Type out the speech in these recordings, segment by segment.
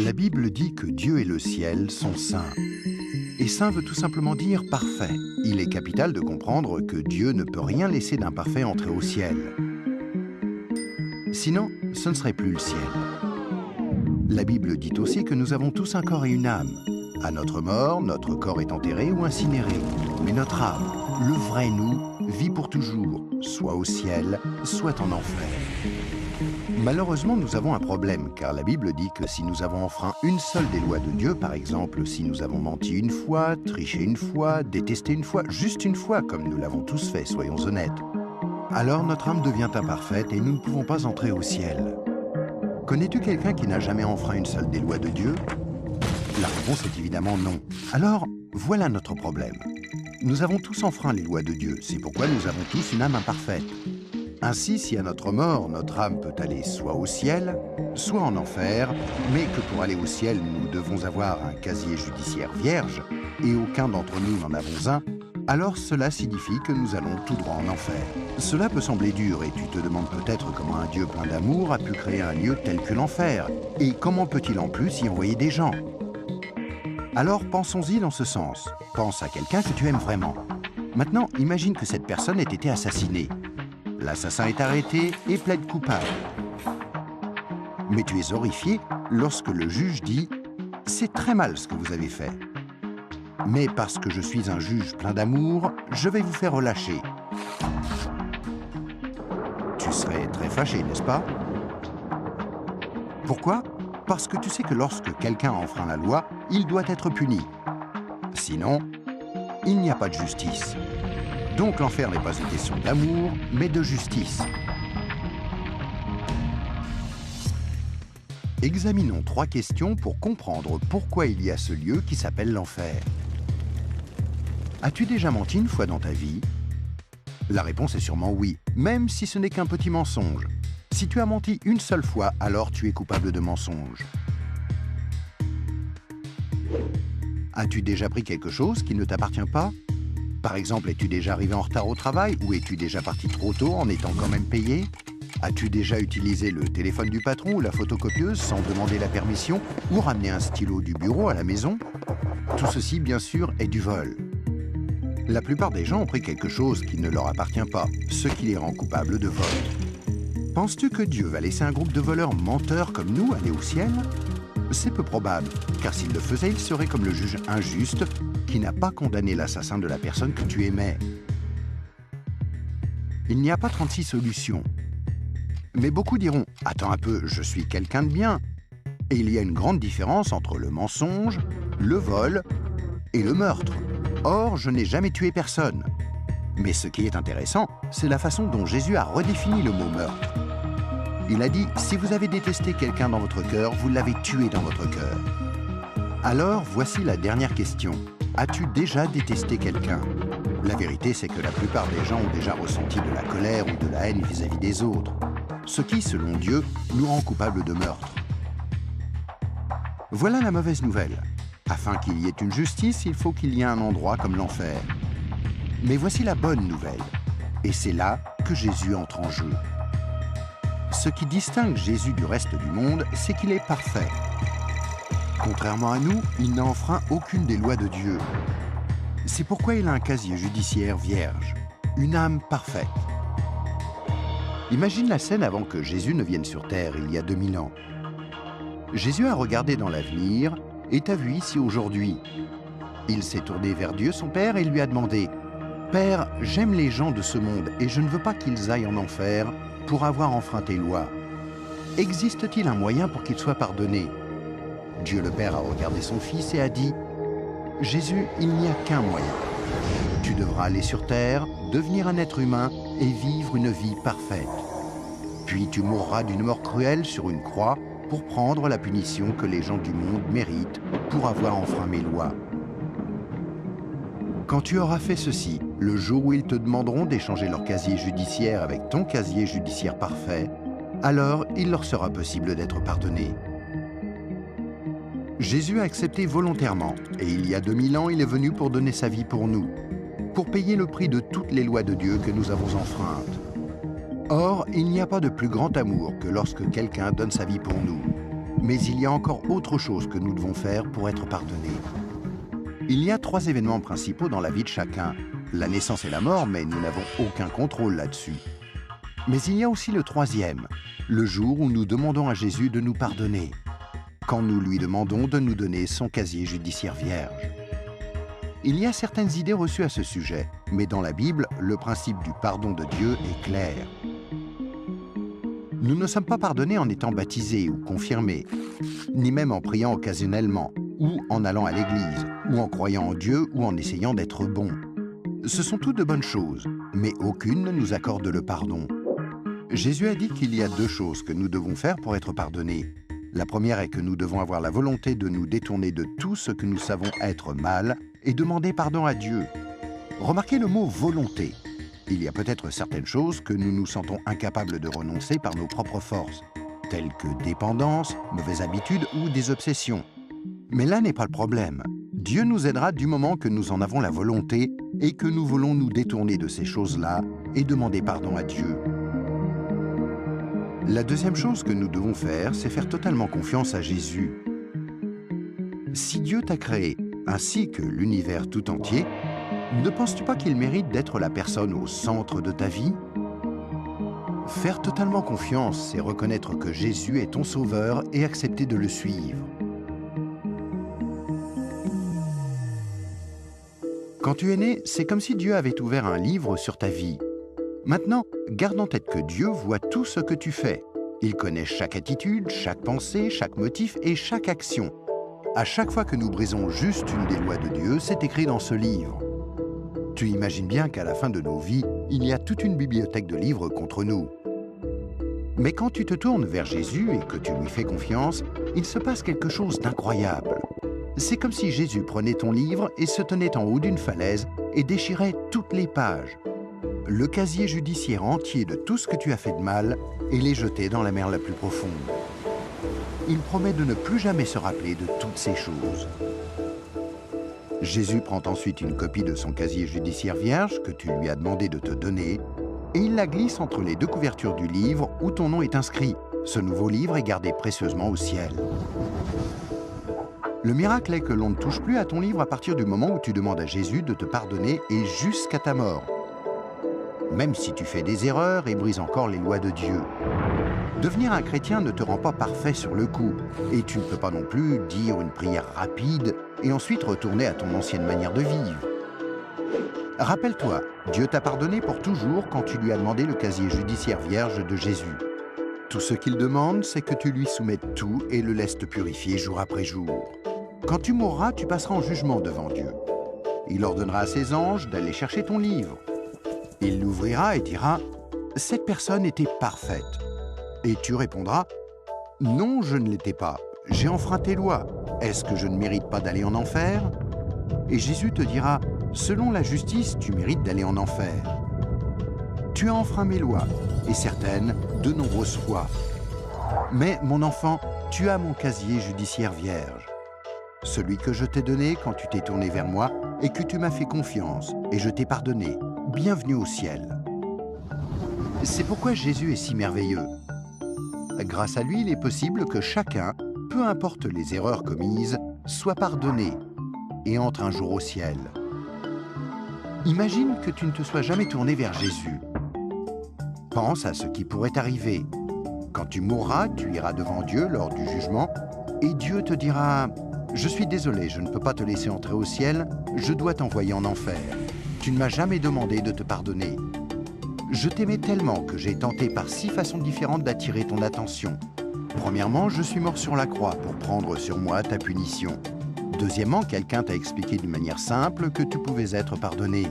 La Bible dit que Dieu et le ciel sont saints. Et saint veut tout simplement dire parfait. Il est capital de comprendre que Dieu ne peut rien laisser d'imparfait entrer au ciel. Sinon, ce ne serait plus le ciel. La Bible dit aussi que nous avons tous un corps et une âme. À notre mort, notre corps est enterré ou incinéré. Mais notre âme, le vrai nous, vit pour toujours, soit au ciel, soit en enfer. Malheureusement, nous avons un problème, car la Bible dit que si nous avons enfreint une seule des lois de Dieu, par exemple, si nous avons menti une fois, triché une fois, détesté une fois, juste une fois, comme nous l'avons tous fait, soyons honnêtes, alors notre âme devient imparfaite et nous ne pouvons pas entrer au ciel. Connais-tu quelqu'un qui n'a jamais enfreint une seule des lois de Dieu? La réponse est évidemment non. Alors, voilà notre problème. Nous avons tous enfreint les lois de Dieu, c'est pourquoi nous avons tous une âme imparfaite. Ainsi, si à notre mort, notre âme peut aller soit au ciel, soit en enfer, mais que pour aller au ciel, nous devons avoir un casier judiciaire vierge, et aucun d'entre nous n'en avons un, alors cela signifie que nous allons tout droit en enfer. Cela peut sembler dur, et tu te demandes peut-être comment un Dieu plein d'amour a pu créer un lieu tel que l'enfer, et comment peut-il en plus y envoyer des gens? Alors pensons-y dans ce sens. Pense à quelqu'un que tu aimes vraiment. Maintenant, imagine que cette personne ait été assassinée. L'assassin est arrêté et plaide coupable. Mais tu es horrifié lorsque le juge dit « C'est très mal ce que vous avez fait. Mais parce que je suis un juge plein d'amour, je vais vous faire relâcher. » Tu serais très fâché, n'est-ce pas? Pourquoi? Parce que tu sais que lorsque quelqu'un enfreint la loi, il doit être puni. Sinon, il n'y a pas de justice. Donc l'enfer n'est pas une question d'amour, mais de justice. Examinons 3 questions pour comprendre pourquoi il y a ce lieu qui s'appelle l'enfer. As-tu déjà menti une fois dans ta vie? La réponse est sûrement oui, même si ce n'est qu'un petit mensonge. Si tu as menti une seule fois, alors tu es coupable de mensonge. As-tu déjà pris quelque chose qui ne t'appartient pas? Par exemple, es-tu déjà arrivé en retard au travail ou es-tu déjà parti trop tôt en étant quand même payé? As-tu déjà utilisé le téléphone du patron ou la photocopieuse sans demander la permission ou ramené un stylo du bureau à la maison? Tout ceci, bien sûr, est du vol. La plupart des gens ont pris quelque chose qui ne leur appartient pas, ce qui les rend coupables de vol. Penses-tu que Dieu va laisser un groupe de voleurs menteurs comme nous aller au ciel? C'est peu probable, car s'il le faisait, il serait comme le juge injuste qui n'a pas condamné l'assassin de la personne que tu aimais. Il n'y a pas 36 solutions. Mais beaucoup diront « Attends un peu, je suis quelqu'un de bien ». Et il y a une grande différence entre le mensonge, le vol et le meurtre. Or, je n'ai jamais tué personne. Mais ce qui est intéressant, c'est la façon dont Jésus a redéfini le mot « meurtre ». Il a dit « Si vous avez détesté quelqu'un dans votre cœur, vous l'avez tué dans votre cœur ». Alors, voici la dernière question. As-tu déjà détesté quelqu'un? La vérité, c'est que la plupart des gens ont déjà ressenti de la colère ou de la haine vis-à-vis des autres. Ce qui, selon Dieu, nous rend coupables de meurtre. Voilà la mauvaise nouvelle. Afin qu'il y ait une justice, il faut qu'il y ait un endroit comme l'enfer. Mais voici la bonne nouvelle. Et c'est là que Jésus entre en jeu. Ce qui distingue Jésus du reste du monde, c'est qu'il est parfait. Contrairement à nous, il n'a enfreint aucune des lois de Dieu. C'est pourquoi il a un casier judiciaire vierge, une âme parfaite. Imagine la scène avant que Jésus ne vienne sur terre, il y a 2000 ans. Jésus a regardé dans l'avenir et t'a vu ici aujourd'hui. Il s'est tourné vers Dieu, son Père, et lui a demandé « Père, j'aime les gens de ce monde et je ne veux pas qu'ils aillent en enfer pour avoir enfreint tes lois. Existe-t-il un moyen pour qu'ils soient pardonnés ?» Dieu le Père a regardé son Fils et a dit « Jésus, il n'y a qu'un moyen. Tu devras aller sur terre, devenir un être humain et vivre une vie parfaite. Puis tu mourras d'une mort cruelle sur une croix pour prendre la punition que les gens du monde méritent pour avoir enfreint mes lois. Quand tu auras fait ceci, le jour où ils te demanderont d'échanger leur casier judiciaire avec ton casier judiciaire parfait, alors il leur sera possible d'être pardonnés. » Jésus a accepté volontairement, et il y a 2000 ans, il est venu pour donner sa vie pour nous, pour payer le prix de toutes les lois de Dieu que nous avons enfreintes. Or, il n'y a pas de plus grand amour que lorsque quelqu'un donne sa vie pour nous. Mais il y a encore autre chose que nous devons faire pour être pardonnés. Il y a 3 événements principaux dans la vie de chacun. La naissance et la mort, mais nous n'avons aucun contrôle là-dessus. Mais il y a aussi le 3e, le jour où nous demandons à Jésus de nous pardonner, quand nous lui demandons de nous donner son casier judiciaire vierge. Il y a certaines idées reçues à ce sujet, mais dans la Bible, le principe du pardon de Dieu est clair. Nous ne sommes pas pardonnés en étant baptisés ou confirmés, ni même en priant occasionnellement, ou en allant à l'église, ou en croyant en Dieu, ou en essayant d'être bons. Ce sont toutes de bonnes choses, mais aucune ne nous accorde le pardon. Jésus a dit qu'il y a 2 choses que nous devons faire pour être pardonnés. La première est que nous devons avoir la volonté de nous détourner de tout ce que nous savons être mal et demander pardon à Dieu. Remarquez le mot « volonté ». Il y a peut-être certaines choses que nous nous sentons incapables de renoncer par nos propres forces, telles que dépendance, mauvaises habitudes ou des obsessions. Mais là n'est pas le problème. Dieu nous aidera du moment que nous en avons la volonté et que nous voulons nous détourner de ces choses-là et demander pardon à Dieu. La deuxième chose que nous devons faire, c'est faire totalement confiance à Jésus. Si Dieu t'a créé, ainsi que l'univers tout entier, ne penses-tu pas qu'il mérite d'être la personne au centre de ta vie? Faire totalement confiance, c'est reconnaître que Jésus est ton sauveur et accepter de le suivre. Quand tu es né, c'est comme si Dieu avait ouvert un livre sur ta vie. Maintenant, garde en tête que Dieu voit tout ce que tu fais. Il connaît chaque attitude, chaque pensée, chaque motif et chaque action. À chaque fois que nous brisons juste une des lois de Dieu, c'est écrit dans ce livre. Tu imagines bien qu'à la fin de nos vies, il y a toute une bibliothèque de livres contre nous. Mais quand tu te tournes vers Jésus et que tu lui fais confiance, il se passe quelque chose d'incroyable. C'est comme si Jésus prenait ton livre et se tenait en haut d'une falaise et déchirait toutes les pages. Le casier judiciaire entier de tout ce que tu as fait de mal et les jeter dans la mer la plus profonde. Il promet de ne plus jamais se rappeler de toutes ces choses. Jésus prend ensuite une copie de son casier judiciaire vierge que tu lui as demandé de te donner et il la glisse entre les 2 couvertures du livre où ton nom est inscrit. Ce nouveau livre est gardé précieusement au ciel. Le miracle est que l'on ne touche plus à ton livre à partir du moment où tu demandes à Jésus de te pardonner et jusqu'à ta mort. Même si tu fais des erreurs et brises encore les lois de Dieu. Devenir un chrétien ne te rend pas parfait sur le coup, et tu ne peux pas non plus dire une prière rapide et ensuite retourner à ton ancienne manière de vivre. Rappelle-toi, Dieu t'a pardonné pour toujours quand tu lui as demandé le casier judiciaire vierge de Jésus. Tout ce qu'il demande, c'est que tu lui soumettes tout et le laisses te purifier jour après jour. Quand tu mourras, tu passeras en jugement devant Dieu. Il ordonnera à ses anges d'aller chercher ton livre. Il l'ouvrira et dira « Cette personne était parfaite ». Et tu répondras « Non, je ne l'étais pas. J'ai enfreint tes lois. Est-ce que je ne mérite pas d'aller en enfer ?» Et Jésus te dira « Selon la justice, tu mérites d'aller en enfer. Tu as enfreint mes lois, et certaines, de nombreuses fois. Mais, mon enfant, tu as mon casier judiciaire vierge. Celui que je t'ai donné quand tu t'es tourné vers moi et que tu m'as fait confiance, et je t'ai pardonné. Bienvenue au ciel. » C'est pourquoi Jésus est si merveilleux. Grâce à lui, il est possible que chacun, peu importe les erreurs commises, soit pardonné et entre un jour au ciel. Imagine que tu ne te sois jamais tourné vers Jésus. Pense à ce qui pourrait arriver. Quand tu mourras, tu iras devant Dieu lors du jugement et Dieu te dira « Je suis désolé, je ne peux pas te laisser entrer au ciel, je dois t'envoyer en enfer. Tu ne m'as jamais demandé de te pardonner. Je t'aimais tellement que j'ai tenté par 6 façons différentes d'attirer ton attention. Premièrement, je suis mort sur la croix pour prendre sur moi ta punition. Deuxièmement, quelqu'un t'a expliqué d'une manière simple que tu pouvais être pardonné.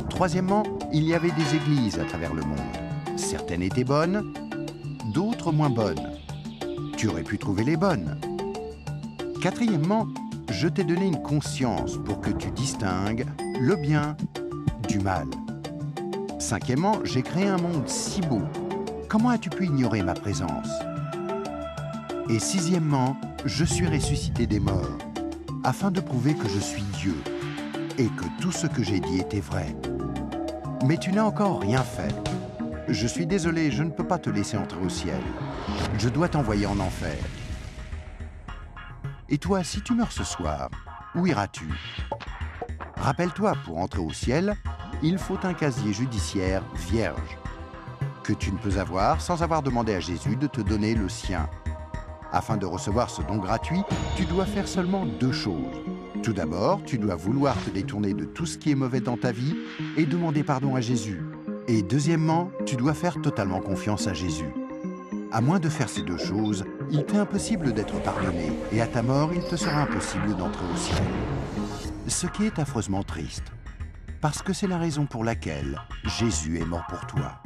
Troisièmement, il y avait des églises à travers le monde. Certaines étaient bonnes, d'autres moins bonnes. Tu aurais pu trouver les bonnes. Quatrièmement, je t'ai donné une conscience pour que tu distingues le bien du mal. Cinquièmement, j'ai créé un monde si beau. Comment as-tu pu ignorer ma présence? Et sixièmement, je suis ressuscité des morts, afin de prouver que je suis Dieu et que tout ce que j'ai dit était vrai. Mais tu n'as encore rien fait. Je suis désolé, je ne peux pas te laisser entrer au ciel. Je dois t'envoyer en enfer. Et toi, si tu meurs ce soir, où iras-tu? Rappelle-toi, pour entrer au ciel, il faut un casier judiciaire vierge, que tu ne peux avoir sans avoir demandé à Jésus de te donner le sien. Afin de recevoir ce don gratuit, tu dois faire seulement 2 choses. Tout d'abord, tu dois vouloir te détourner de tout ce qui est mauvais dans ta vie et demander pardon à Jésus. Et deuxièmement, tu dois faire totalement confiance à Jésus. À moins de faire ces 2 choses, il t'est impossible d'être pardonné et à ta mort, il te sera impossible d'entrer au ciel. Ce qui est affreusement triste, parce que c'est la raison pour laquelle Jésus est mort pour toi.